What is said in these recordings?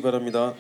바랍니다.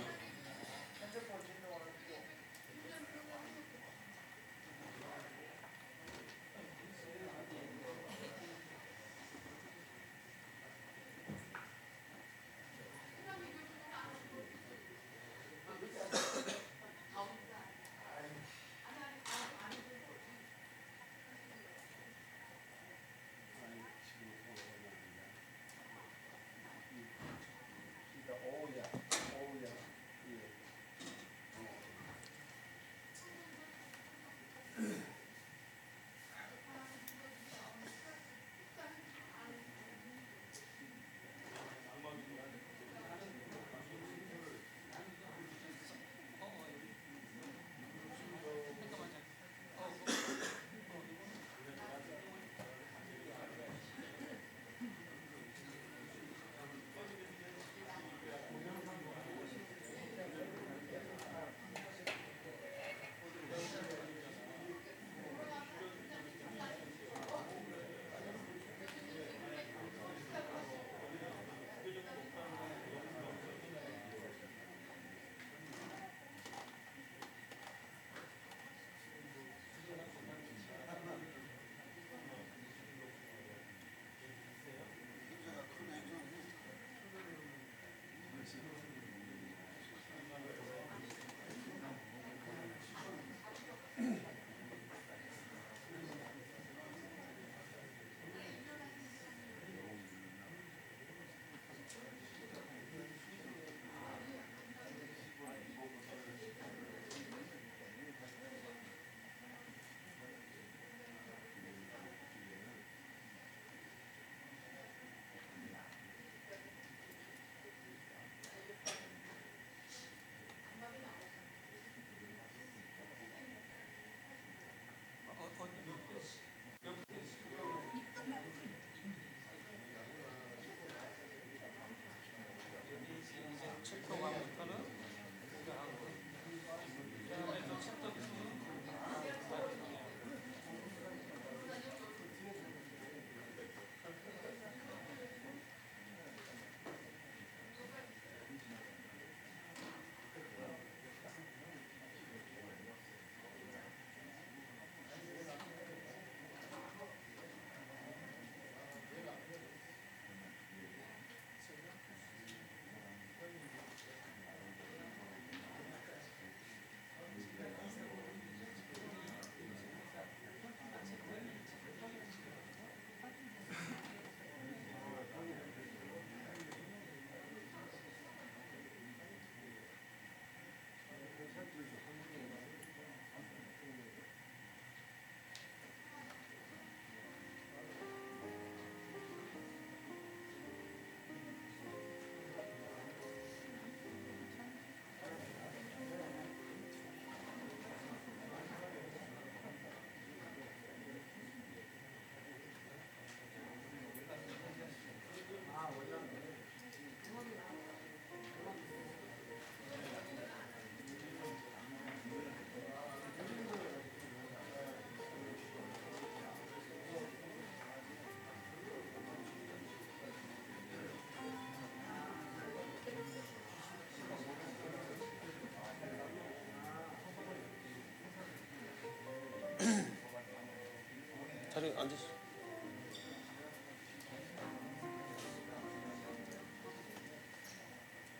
자리 앉으시죠.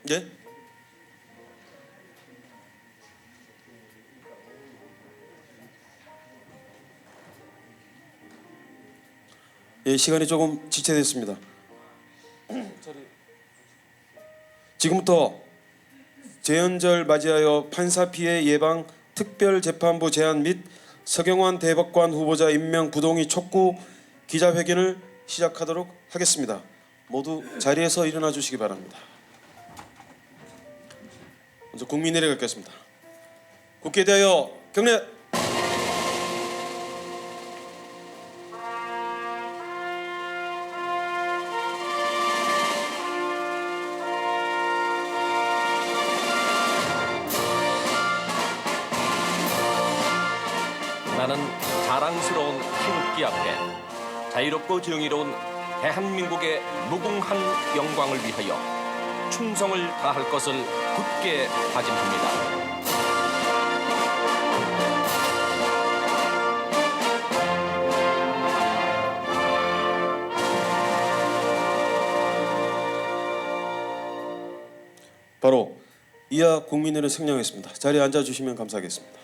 네? 예, 시간이 조금 지체됐습니다. 지금부터 재연절 맞이하여 판사 피해 예방 특별재판부 제안 및 서경환 대법관 후보자 임명 부동의 촉구 기자회견을 시작하도록 하겠습니다. 모두 자리에서 일어나 주시기 바랍니다. 먼저 국민 내려가겠습니다. 국회에 대하여 경례. 나는 자랑스러운 태극기 앞에 자유롭고 정의로운 대한민국의 무궁한 영광을 위하여 충성을 다할 것을 굳게 다짐합니다. 바로 이하 국민회를 생략하겠습니다. 자리에 앉아주시면 감사하겠습니다.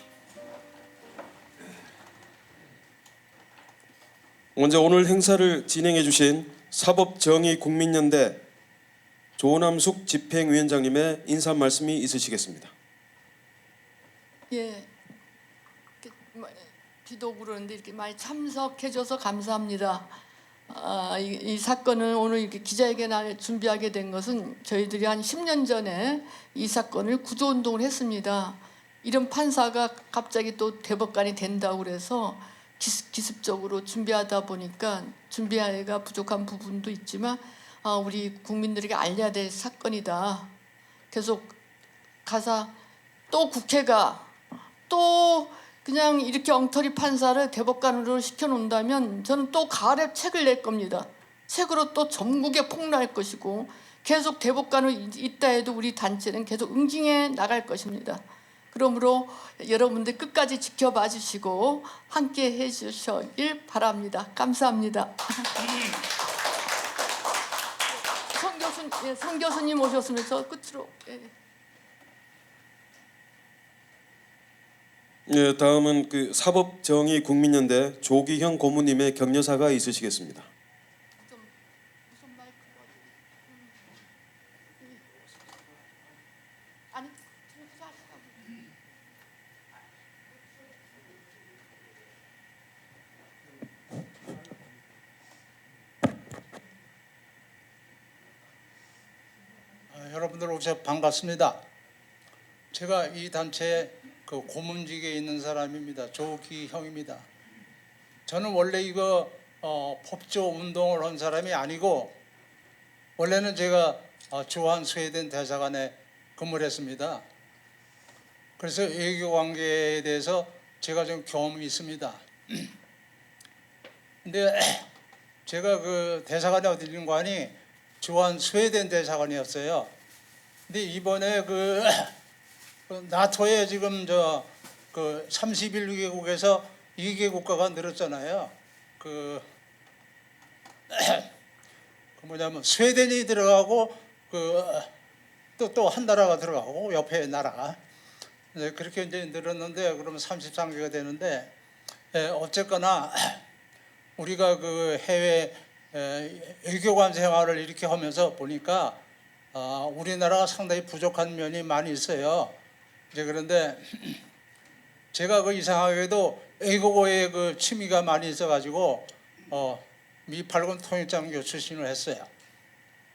먼저 오늘 행사를 진행해 주신 사법정의국민연대 조남숙 집행위원장님의 인사 말씀이 있으시겠습니다. 예, 비도 그러는데 이렇게 많이 참석해줘서 감사합니다. 이 사건을 오늘 이렇게 기자회견을 준비하게 된 것은 저희들이 한 10년 전에 이 사건을 구조운동을 했습니다. 이런 판사가 갑자기 또 대법관이 된다고 그래서 기습적으로 준비하다 보니까 준비가 부족한 부분도 있지만 우리 국민들에게 알려야 될 사건이다. 계속 가서 또 국회가 또 그냥 이렇게 엉터리 판사를 대법관으로 시켜놓는다면 저는 또 가을에 책을 낼 겁니다. 책으로 또 전국에 폭로할 것이고 계속 대법관으로 있다 해도 우리 단체는 계속 응징해 나갈 것입니다. 그러므로 여러분들 끝까지 지켜봐 주시고 함께 해주시길 바랍니다. 감사합니다. 성 교수님 오셨으면 저 끝으로. 예, 다음은 그 사법정의국민연대 조기형 고문님의 격려사가 있으시겠습니다. 무슨 마이크가 아니 여러분들 오셔서 반갑습니다. 제가 이 단체의 그 고문직에 있는 사람입니다. 조기형입니다. 저는 원래 이거 법조 운동을 한 사람이 아니고 원래는 제가 주한 스웨덴 대사관에 근무를 했습니다. 그래서 외교 관계에 대해서 제가 좀 경험이 있습니다. 근데 제가 그 대사관에 어디 있는 관이 주한 스웨덴 대사관이었어요. 근데 이번에 그 나토에 지금 그 31개국에서 2개 국가가 늘었잖아요. 그 뭐냐면 스웨덴이 들어가고 또 한 나라가 들어가고 옆에 나라가 그렇게 이제 늘었는데 그러면 33개가 되는데 어쨌거나 우리가 그 해외 외교관 생활을 이렇게 하면서 보니까 우리나라가 상당히 부족한 면이 많이 있어요. 이제 그런데 제가 그 이상하게도 외국어에 그 취미가 많이 있어가지고 미 8군 통일장교 출신을 했어요.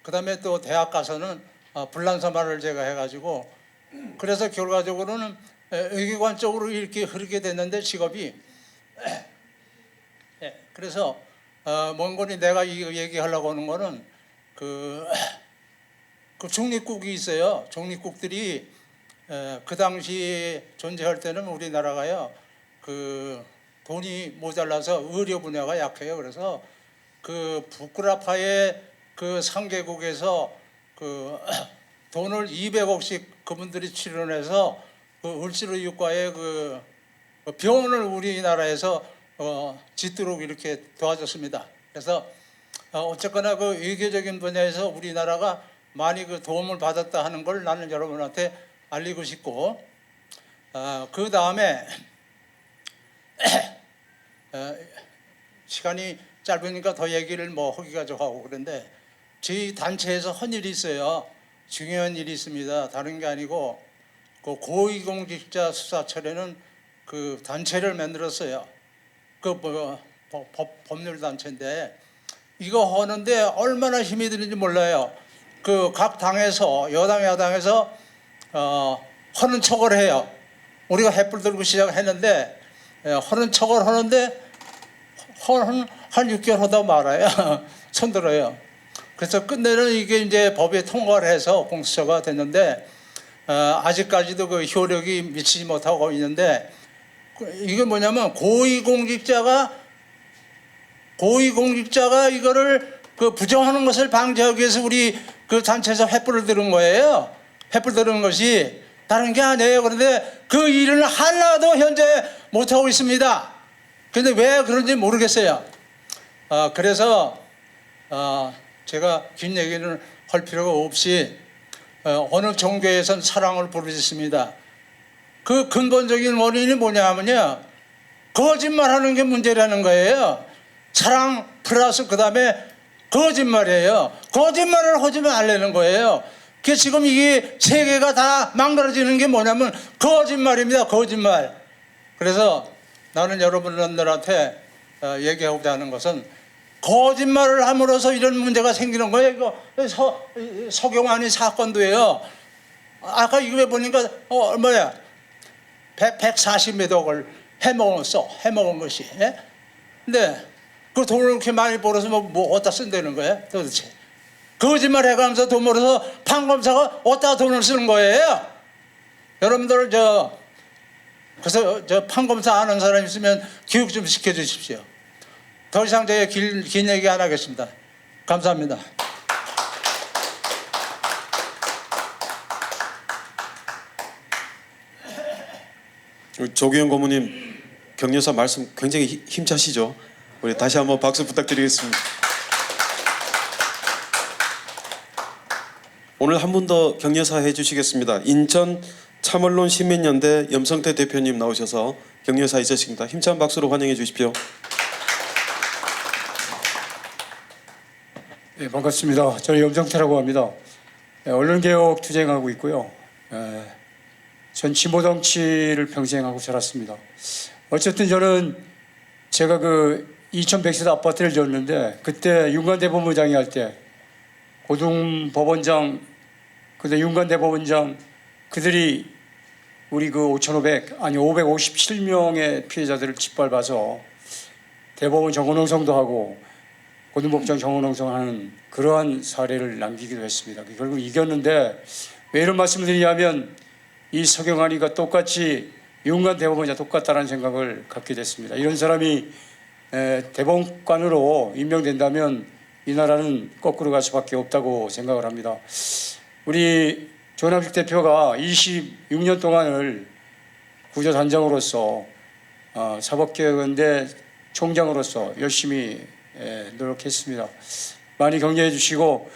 그다음에 또 대학 가서는 불란서말을 제가 해가지고 그래서 결과적으로는 외교관 쪽으로 이렇게 흐르게 됐는데 직업이 그래서 먼거니 내가 이 얘기하려고 하는 거는 그 중립국이 있어요. 중립국들이 그 당시 존재할 때는 우리나라가요 그 돈이 모자라서 의료 분야가 약해요. 그래서 그 부크라파의 그 상계국에서 그 돈을 200억씩 그분들이 출연해서 그 을지로 육과의 그 병원을 우리나라에서 짓도록 이렇게 도와줬습니다. 그래서 어쨌거나 그 외교적인 분야에서 우리나라가 많이 그 도움을 받았다 하는 걸 나는 여러분한테 알리고 싶고 그 다음에 시간이 짧으니까 더 얘기를 뭐 하기가 좀 하고 그런데 저희 단체에서 한 일이 있어요. 중요한 일이 있습니다. 다른 게 아니고 그 고위공직자 수사처에는 그 단체를 만들었어요. 그 법률 단체인데 이거 하는데 얼마나 힘이 드는지 몰라요. 그 각 당에서 여당 야당에서 하는 척을 해요. 우리가 횃불 들고 시작했는데 하는 척을 하는데 한 6개월 하다 말아요. 손들어요. 그래서 끝내는 이게 이제 법에 통과를 해서 공수처가 됐는데 아직까지도 그 효력이 미치지 못하고 있는데 이게 뭐냐면 고위공직자가 이거를 그 부정하는 것을 방지하기 위해서 우리 그 단체에서 횃불을 들은 거예요. 해불드는 것이 다른 게 아니에요. 그런데 그 일을 하나도 현재 못하고 있습니다. 근데 왜 그런지 모르겠어요. 그래서 제가 긴 얘기는 할 필요가 없이 어느 종교에선 사랑을 부르짖습니다. 그 근본적인 원인이 뭐냐면요, 거짓말하는 게 문제라는 거예요. 사랑 플러스 그 다음에 거짓말이에요. 거짓말을 하지 말라는 거예요. 그 지금 이게 세계가 다 망가져지는 게 뭐냐면 거짓말입니다. 거짓말. 그래서 나는 여러분들한테 얘기하고자 하는 것은, 거짓말을 함으로써 이런 문제가 생기는 거예요. 이거 서경환이 사건도예요. 아까 이거 보니까 얼마야? 140몇 억을 해먹은 것이. 예? 근데 그 돈을 그렇게 많이 벌어서 뭐 어디다 쓴다는 거예요? 도대체 거짓말 해가면서 돈 벌어서 판검사가 어디다 돈을 쓰는 거예요? 여러분들 그래서 판검사 아는 사람 있으면 교육 좀 시켜주십시오. 더 이상 제가 긴 얘기 안 하겠습니다. 감사합니다. 조규현 고모님, 격려사 말씀 굉장히 힘차시죠? 우리 다시 한번 박수 부탁드리겠습니다. 오늘 한 분 더 격려사 해주시겠습니다. 인천 참언론 시민연대 염성태 대표님 나오셔서 격려사 있으십니다. 힘찬 박수로 환영해 주십시오. 네, 반갑습니다. 저는 염성태라고 합니다. 언론개혁 투쟁하고 있고요. 전 진보 정치를 평생 하고 자랐습니다. 어쨌든 저는 제가 그 2100세대 아파트를 지었는데, 그때 윤관 대법원장이 할 때 고등 법원장, 그때 윤관 대법원장, 그들이 우리 그 557명의 피해자들을 짓밟아서 대법원 정원농성도 하고 고등법정 정원농성하는 그러한 사례를 남기기도 했습니다. 결국 이겼는데, 왜 이런 말씀을 드리냐면 이 서경환이가 똑같이 윤관 대법원장 똑같다는 생각을 갖게 됐습니다. 이런 사람이 대법관으로 임명된다면 이 나라는 거꾸로 갈 수밖에 없다고 생각을 합니다. 우리 조남식 대표가 26년 동안을 구조단장으로서 사법개혁연대 총장으로서 열심히 노력했습니다. 많이 격려해 주시고,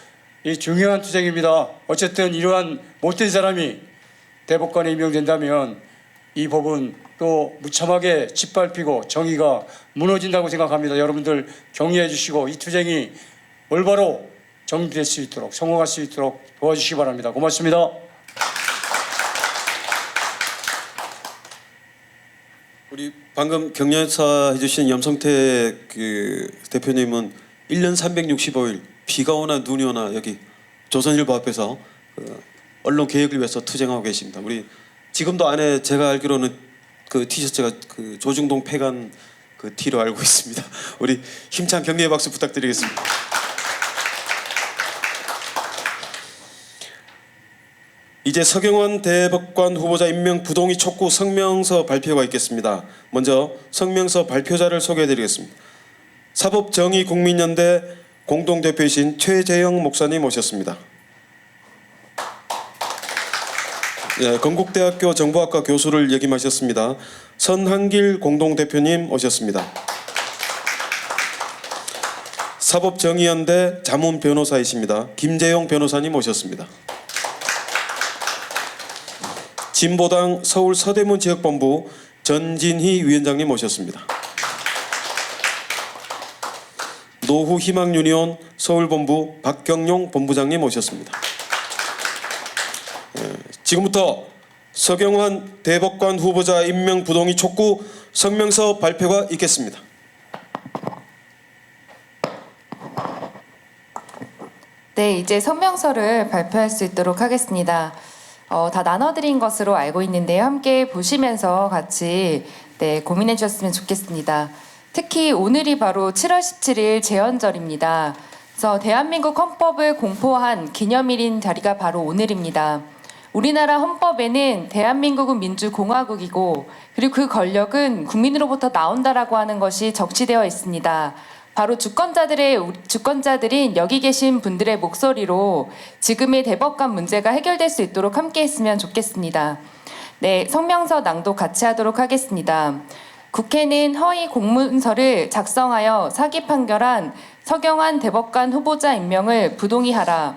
이 중요한 투쟁입니다. 어쨌든 이러한 못된 사람이 대법관에 임명된다면 이 법은 또 무참하게 짓밟히고 정의가 무너진다고 생각합니다. 여러분들 격려해 주시고 이 투쟁이 올바로 정리될 수 있도록, 성공할 수 있도록 도와주시기 바랍니다. 고맙습니다. 우리 방금 격려사 해주신 염성태 대표님은 1년 365일 비가 오나 눈이 오나 여기 조선일보 앞에서 언론 개혁을 위해서 투쟁하고 계십니다. 우리 지금도 안에 제가 알기로는 그 티셔츠가 그 조중동 폐간 그 티로 알고 있습니다. 우리 힘찬 격려의 박수 부탁드리겠습니다. 이제 서경환 대법관 후보자 임명 부동의 촉구 성명서 발표가 있겠습니다. 먼저 성명서 발표자를 소개해드리겠습니다. 사법정의국민연대 공동대표이신 최재형 목사님 오셨습니다. 건국대학교 정보학과 교수를 역임하셨습니다. 선한길 공동대표님 오셨습니다. 사법정의연대 자문변호사이십니다. 김재용 변호사님 오셨습니다. 진보당 서울 서대문 지역본부 전진희 위원장님 오셨습니다. 노후희망유니온 서울본부 박경용 본부장님 오셨습니다. 지금부터 서경환 대법관 후보자 임명 부동의 촉구 성명서 발표가 있겠습니다. 네, 이제 성명서를 발표할 수 있도록 하겠습니다. 다 나눠드린 것으로 알고 있는데요. 함께 보시면서 같이 고민해 주셨으면 좋겠습니다. 특히 오늘이 바로 7월 17일 제헌절입니다. 그래서 대한민국 헌법을 공포한 기념일인 자리가 바로 오늘입니다. 우리나라 헌법에는 대한민국은 민주공화국이고, 그리고 그 권력은 국민으로부터 나온다라고 하는 것이 적시되어 있습니다. 바로 주권자들인 여기 계신 분들의 목소리로 지금의 대법관 문제가 해결될 수 있도록 함께했으면 좋겠습니다. 네, 성명서 낭독 같이 하도록 하겠습니다. 국회는 허위 공문서를 작성하여 사기 판결한 서경환 대법관 후보자 임명을 부동의하라.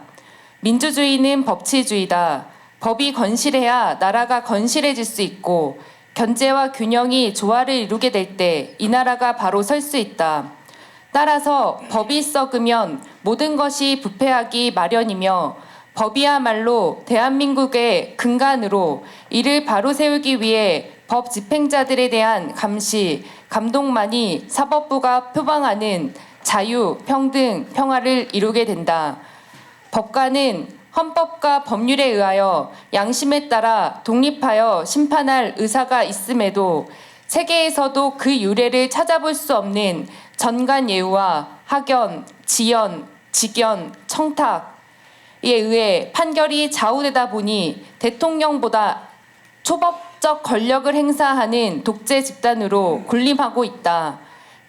민주주의는 법치주의다. 법이 건실해야 나라가 건실해질 수 있고 견제와 균형이 조화를 이루게 될 때 이 나라가 바로 설 수 있다. 따라서 법이 썩으면 모든 것이 부패하기 마련이며 법이야말로 대한민국의 근간으로 이를 바로 세우기 위해 법 집행자들에 대한 감시, 감독만이 사법부가 표방하는 자유, 평등, 평화를 이루게 된다. 법관은 헌법과 법률에 의하여 양심에 따라 독립하여 심판할 의사가 있음에도 세계에서도 그 유래를 찾아볼 수 없는 전관예우와 학연, 지연, 직연, 청탁에 의해 판결이 좌우되다 보니 대통령보다 초법적 권력을 행사하는 독재 집단으로 군림하고 있다.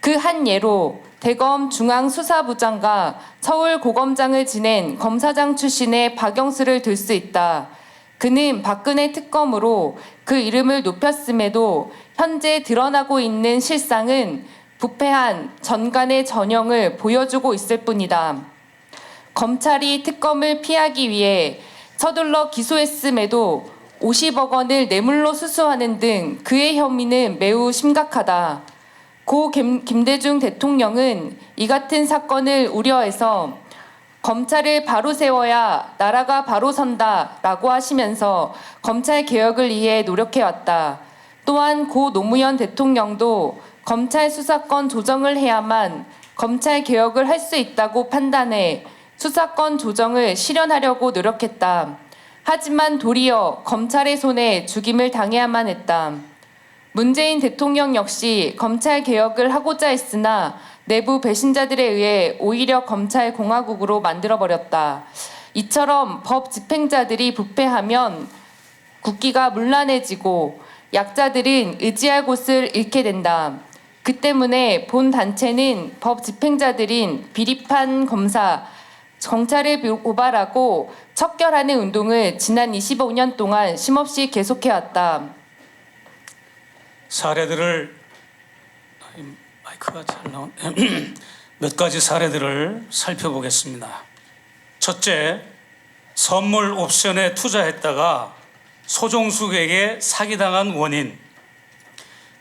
그 한 예로 대검 중앙수사부장과 서울고검장을 지낸 검사장 출신의 박영수를 들 수 있다. 그는 박근혜 특검으로 그 이름을 높였음에도 현재 드러나고 있는 실상은 부패한 전관의 전형을 보여주고 있을 뿐이다. 검찰이 특검을 피하기 위해 서둘러 기소했음에도 50억 원을 뇌물로 수수하는 등 그의 혐의는 매우 심각하다. 고 김대중 대통령은 이 같은 사건을 우려해서 검찰을 바로 세워야 나라가 바로 선다라고 하시면서 검찰 개혁을 위해 노력해왔다. 또한 고 노무현 대통령도 검찰 수사권 조정을 해야만 검찰 개혁을 할 수 있다고 판단해 수사권 조정을 실현하려고 노력했다. 하지만 도리어 검찰의 손에 죽임을 당해야만 했다. 문재인 대통령 역시 검찰 개혁을 하고자 했으나 내부 배신자들에 의해 오히려 검찰 공화국으로 만들어버렸다. 이처럼 법 집행자들이 부패하면 국기가 문란해지고 약자들은 의지할 곳을 잃게 된다. 그 때문에 본 단체는 법 집행자들인 비리판 검사, 경찰을 고발하고 척결하는 운동을 지난 25년 동안 쉼없이 계속해왔다. 사례들을 마이크가 잘 나온 몇 가지 사례들을 살펴보겠습니다. 첫째, 선물 옵션에 투자했다가 소종숙에게 사기당한 원인.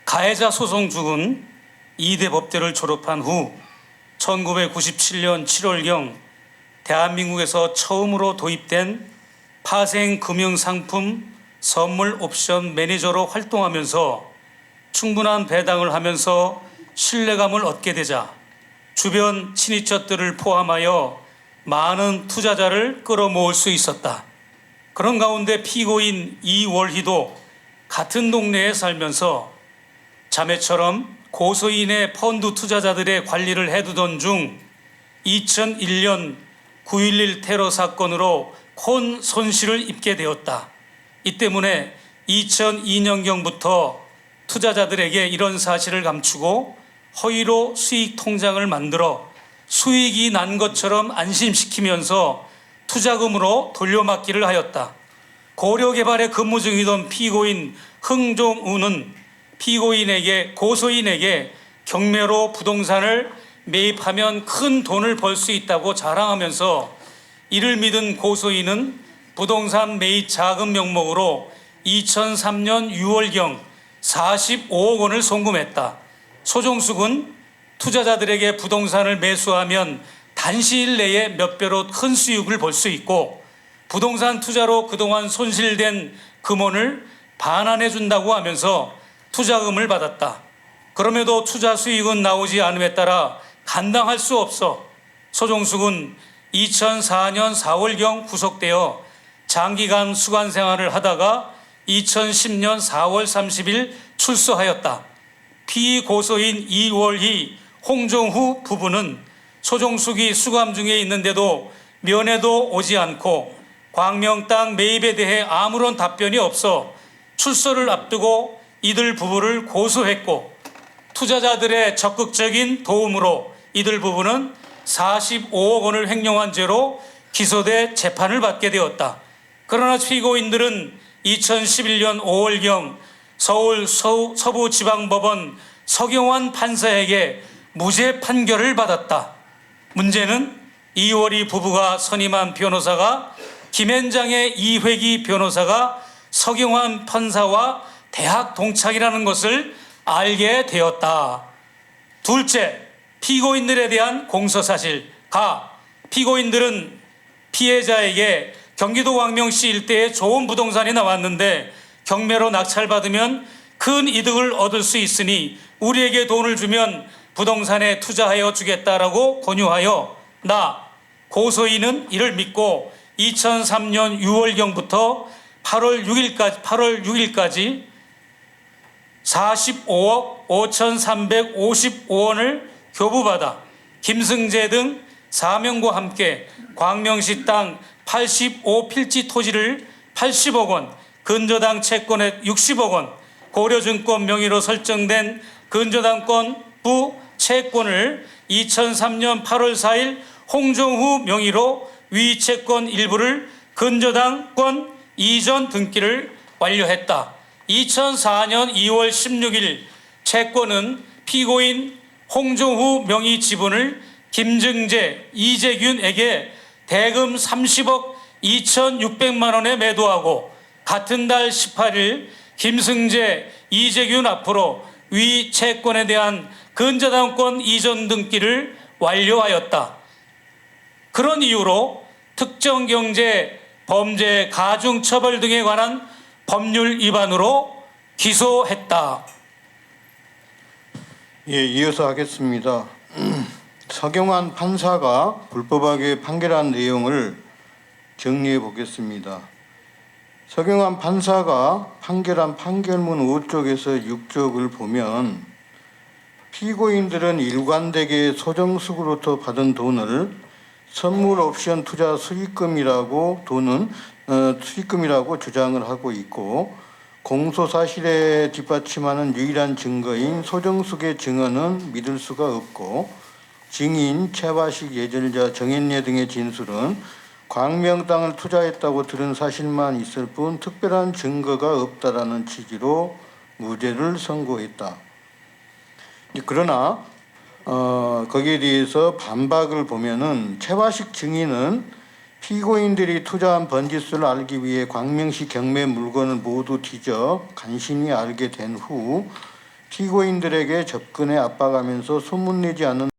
가해자 소종숙은 2대 법대를 졸업한 후 1997년 7월경 대한민국에서 처음으로 도입된 파생금융상품 선물 옵션 매니저로 활동하면서 충분한 배당을 하면서 신뢰감을 얻게 되자 주변 친인척들을 포함하여 많은 투자자를 끌어모을 수 있었다. 그런 가운데 피고인 이월희도 같은 동네에 살면서 자매처럼 고소인의 펀드 투자자들의 관리를 해두던 중 2001년 9.11 테러 사건으로 큰 손실을 입게 되었다. 이 때문에 2002년경부터 투자자들에게 이런 사실을 감추고 허위로 수익 통장을 만들어 수익이 난 것처럼 안심시키면서 투자금으로 돌려막기를 하였다. 고려개발에 근무 중이던 피고인 흥종우는 고소인에게 경매로 부동산을 매입하면 큰 돈을 벌 수 있다고 자랑하면서 이를 믿은 고소인은 부동산 매입 자금 명목으로 2003년 6월경 45억 원을 송금했다. 소종숙은 투자자들에게 부동산을 매수하면 단시일 내에 몇 배로 큰 수익을 벌 수 있고 부동산 투자로 그동안 손실된 금원을 반환해 준다고 하면서 투자금을 받았다. 그럼에도 투자 수익은 나오지 않음에 따라 감당할 수 없어 소종숙은 2004년 4월경 구속되어 장기간 수감 생활을 하다가 2010년 4월 30일 출소하였다. 피고소인 이월희, 홍종후 부부는 소종숙이 수감 중에 있는데도 면회도 오지 않고 광명 땅 매입에 대해 아무런 답변이 없어 출소를 앞두고 이들 부부를 고소했고 투자자들의 적극적인 도움으로 이들 부부는 45억 원을 횡령한 죄로 기소돼 재판을 받게 되었다. 그러나 피고인들은 2011년 5월경 서울 서부지방법원 서경환 판사에게 무죄 판결을 받았다. 문제는 이월이 부부가 선임한 변호사가 김현장의 이회기 변호사가 서경환 판사와 대학 동창이라는 것을 알게 되었다. 둘째, 피고인들에 대한 공소사실. 피고인들은 피해자에게 경기도 광명시 일대에 좋은 부동산이 나왔는데 경매로 낙찰받으면 큰 이득을 얻을 수 있으니 우리에게 돈을 주면 부동산에 투자하여 주겠다라고 권유하여 고소인은 이를 믿고 2003년 6월경부터 8월 6일까지 45억 5,355원을 교부받아 김승재 등 4명과 함께 광명시 땅 85필지 토지를 80억 원, 근저당 채권액 60억 원, 고려증권 명의로 설정된 근저당권부 채권을 2003년 8월 4일 홍정후 명의로 위 채권 일부를 근저당권 이전 등기를 완료했다. 2004년 2월 16일 채권은 피고인 홍정후 명의 지분을 김증재, 이재균에게 대금 30억 2,600만 원에 매도하고 같은 달 18일 김승재, 이재균 앞으로 위 채권에 대한 근저당권 이전 등기를 완료하였다. 그런 이유로 특정경제 범죄 가중처벌 등에 관한 법률 위반으로 기소했다. 예, 이어서 하겠습니다. 서경환 판사가 불법하게 판결한 내용을 정리해 보겠습니다. 서경환 판사가 판결한 판결문 5쪽에서 6쪽을 보면 피고인들은 일관되게 소정숙으로부터 받은 돈을 선물 옵션 투자 수익금이라고 수익금이라고 주장을 하고 있고 공소 사실에 뒷받침하는 유일한 증거인 소정숙의 증언은 믿을 수가 없고 증인 최화식 예절자 정현례 등의 진술은 광명 땅을 투자했다고 들은 사실만 있을 뿐 특별한 증거가 없다라는 취지로 무죄를 선고했다. 그러나 거기에 대해서 반박을 보면은 최화식 증인은 피고인들이 투자한 번지수를 알기 위해 광명시 경매 물건을 모두 뒤져 간신히 알게 된 후 피고인들에게 접근해 압박하면서 소문내지 않은